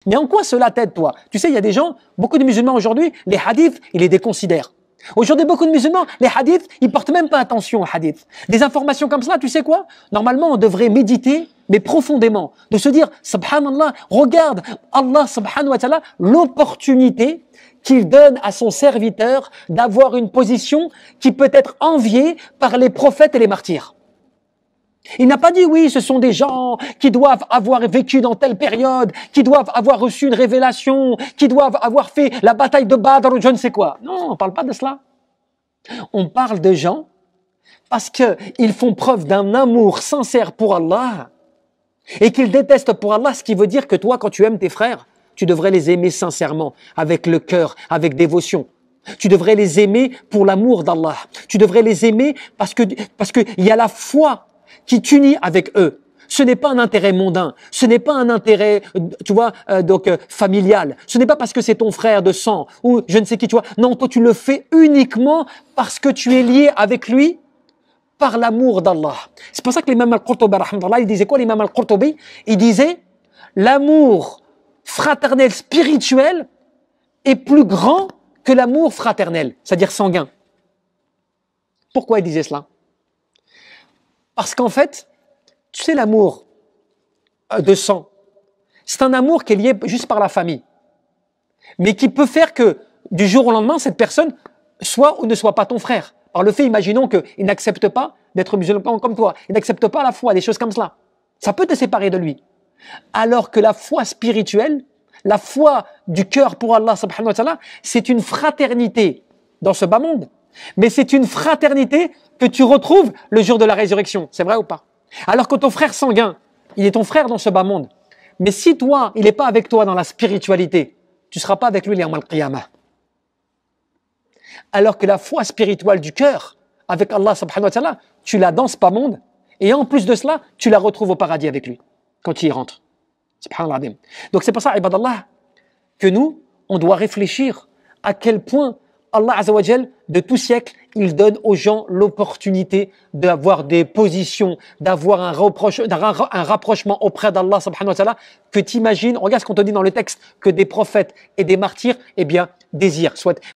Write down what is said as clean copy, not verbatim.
Mais en quoi cela t'aide, toi? Tu sais, il y a des gens, beaucoup de musulmans aujourd'hui, les hadiths, ils les déconsidèrent. Aujourd'hui, beaucoup de musulmans, les hadiths, ils portent même pas attention aux hadiths. Des informations comme cela, tu sais quoi? Normalement, on devrait méditer, mais profondément. De se dire, subhanallah, regarde, Allah subhanahu wa ta'ala, l'opportunité qu'il donne à son serviteur d'avoir une position qui peut être enviée par les prophètes et les martyrs. Il n'a pas dit, oui, ce sont des gens qui doivent avoir vécu dans telle période, qui doivent avoir reçu une révélation, qui doivent avoir fait la bataille de Badr ou je ne sais quoi. Non, on ne parle pas de cela. On parle de gens parce qu'ils font preuve d'un amour sincère pour Allah et qu'ils détestent pour Allah, ce qui veut dire que toi, quand tu aimes tes frères, tu devrais les aimer sincèrement, avec le cœur, avec dévotion. Tu devrais les aimer pour l'amour d'Allah. Tu devrais les aimer parce que il y a la foi qui t'unit avec eux. Ce n'est pas un intérêt mondain, ce n'est pas un intérêt, tu vois, familial. Ce n'est pas parce que c'est ton frère de sang ou je ne sais qui, tu vois. Non, toi tu le fais uniquement parce que tu es lié avec lui par l'amour d'Allah. C'est pour ça que l'imam al-Qurtubi, il disait quoi l'imam al-Qurtubi? Il disait, l'amour fraternel spirituel est plus grand que l'amour fraternel, c'est-à-dire sanguin. Pourquoi il disait cela? Parce qu'en fait, tu sais, l'amour de sang, c'est un amour qui est lié juste par la famille, mais qui peut faire que du jour au lendemain, cette personne soit ou ne soit pas ton frère. Par le fait, imaginons qu'il n'accepte pas d'être musulman comme toi, il n'accepte pas la foi, des choses comme cela. Ça peut te séparer de lui. Alors que la foi spirituelle, la foi du cœur pour Allah subhanahu wa ta'ala, c'est une fraternité dans ce bas monde. Mais c'est une fraternité que tu retrouves le jour de la résurrection. C'est vrai ou pas? Alors que ton frère sanguin, il est ton frère dans ce bas monde. Mais si toi, il n'est pas avec toi dans la spiritualité, tu ne seras pas avec lui les Yawm al-Qiyamah. Alors que la foi spirituelle du cœur, avec Allah subhanahu wa ta'ala, tu l'as dans ce bas monde. Et en plus de cela, tu la retrouves au paradis avec lui, quand tu y rentres. Subhanallah. Donc c'est pour ça, ibadallah, que nous, on doit réfléchir à quel point Allah Azza wa Jal, de tout siècle, il donne aux gens l'opportunité d'avoir des positions, d'avoir un rapprochement auprès d'Allah subhanahu wa ta'ala, que t'imagines, regarde ce qu'on te dit dans le texte, que des prophètes et des martyrs, eh bien, désirent, souhaitent.